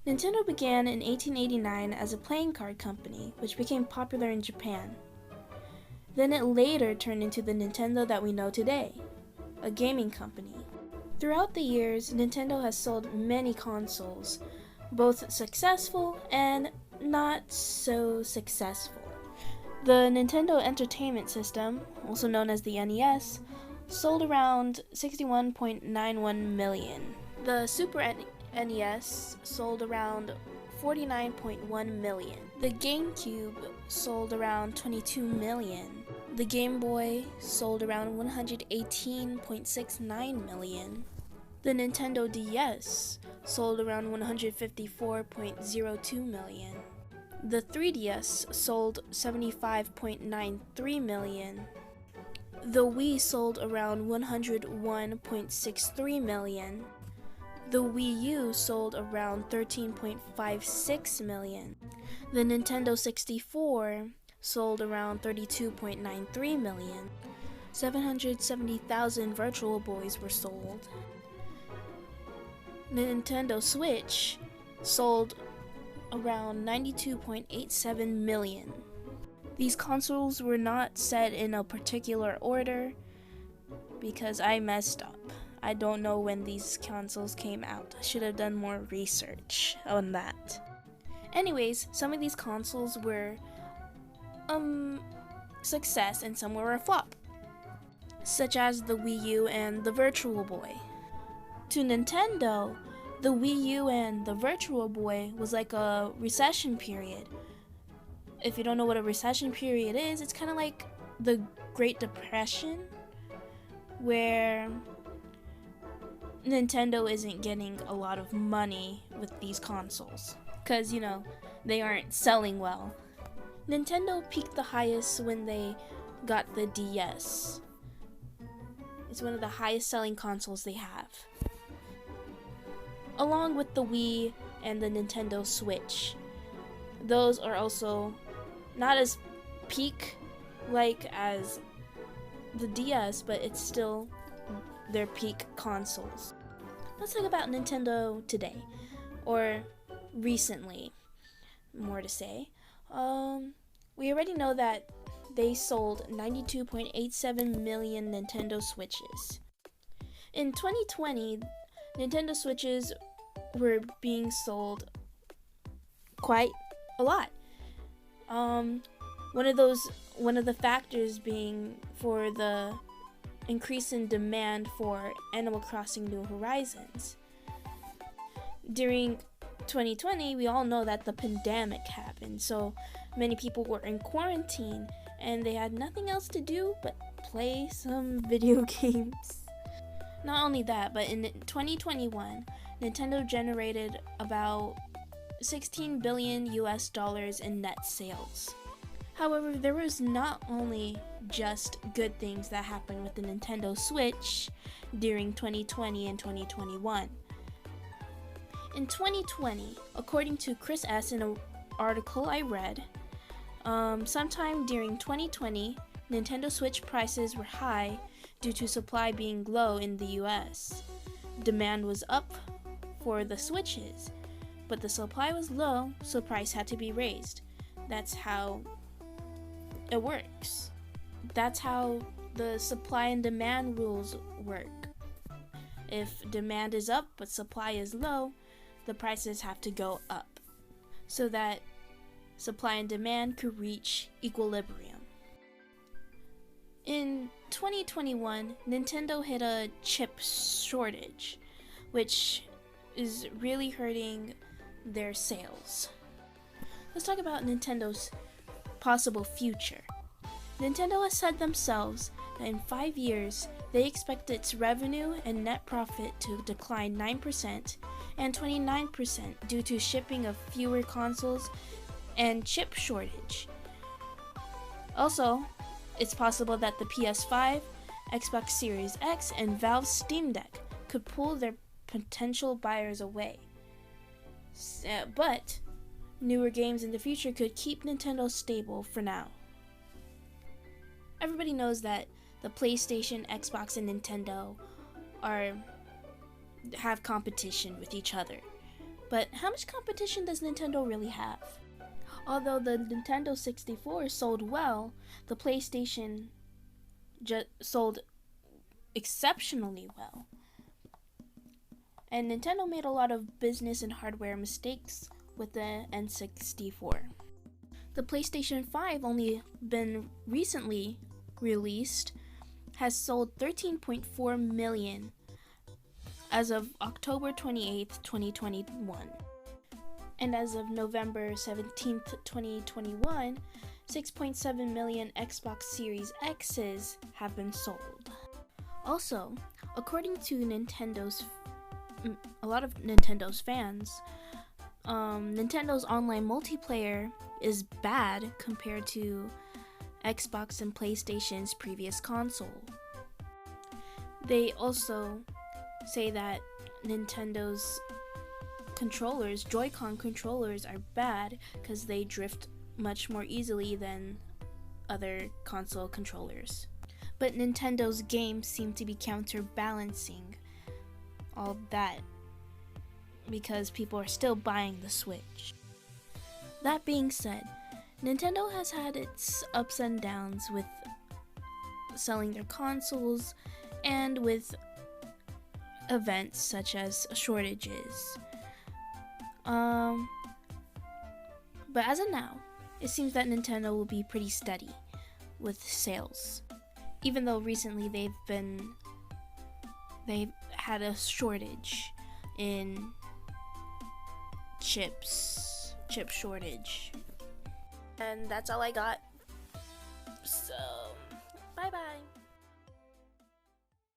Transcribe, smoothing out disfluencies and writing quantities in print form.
Nintendo began in 1889 as a playing card company, which became popular in Japan. Then it later turned into the Nintendo that we know today, a gaming company. Throughout the years, Nintendo has sold many consoles, both successful and not so successful. The Nintendo Entertainment System, also known as the NES, sold around 61.91 million. The Super NES sold around 49.1 million. The GameCube sold around 22 million. The Game Boy sold around 118.69 million. The Nintendo DS sold around 154.02 million. The 3DS sold 75.93 million. The Wii sold around 101.63 million. The Wii U sold around 13.56 million. The Nintendo 64 sold around 32.93 million. 770,000 Virtual Boys were sold. The Nintendo Switch sold around 92.87 million. These consoles were not set in a particular order because I messed up. I don't know when these consoles came out. I should have done more research on that. Anyways, some of these consoles were success and some were a flop, such as the Wii U and the Virtual Boy. To Nintendo, the Wii U and the Virtual Boy was like a recession period. If you don't know what a recession period is, it's kind of like the Great Depression, where Nintendo isn't getting a lot of money with these consoles because, they aren't selling well. Nintendo peaked the highest when they got the DS. It's one of the highest selling consoles they have, along with the Wii and the Nintendo Switch. Those are also not as peak like as the DS, but it's still their peak consoles. Let's talk about Nintendo today, or recently, more to say. We already know that they sold 92.87 million Nintendo Switches. In 2020, Nintendo Switches were being sold quite a lot. One of the factors being for the increase in demand for Animal Crossing New Horizons. During 2020, we all know that the pandemic happened, so many people were in quarantine and they had nothing else to do but play some video games. Not only that, but in 2021, Nintendo generated about $16 billion in net sales. However, there was not only just good things that happened with the Nintendo Switch during 2020 and 2021. In 2020, according to Chris S. in an article I read, sometime during 2020, Nintendo Switch prices were high due to supply being low in the US. Demand was up for the Switches, but the supply was low, so price had to be raised. That's how it works. That's how the supply and demand rules work. If demand is up but supply is low, the prices have to go up so that supply and demand could reach equilibrium. In 2021, Nintendo hit a chip shortage, which is really hurting their sales. Let's talk about Nintendo's possible future. Nintendo has said themselves that in 5 years, they expect its revenue and net profit to decline 9% and 29% due to shipping of fewer consoles and chip shortage. Also, it's possible that the PS5, Xbox Series X, and Valve's Steam Deck could pull their potential buyers away. But newer games in the future could keep Nintendo stable for now. Everybody knows that the PlayStation, Xbox, and Nintendo have competition with each other. But how much competition does Nintendo really have? Although the Nintendo 64 sold well, the PlayStation sold exceptionally well. And Nintendo made a lot of business and hardware mistakes with the N64. The PlayStation 5, only been recently released, has sold 13.4 million as of October 28th, 2021. And as of November 17th, 2021, 6.7 million Xbox Series X's have been sold. Also, according to a lot of Nintendo's fans, Nintendo's online multiplayer is bad compared to Xbox and PlayStation's previous console. They also say that Nintendo's controllers, Joy-Con controllers, are bad because they drift much more easily than other console controllers. But Nintendo's games seem to be counterbalancing all that because people are still buying the Switch. That being said, Nintendo has had its ups and downs with selling their consoles and with events such as shortages. But as of now, it seems that Nintendo will be pretty steady with sales. Even though recently they've had a shortage in chip shortage. And that's all I got. So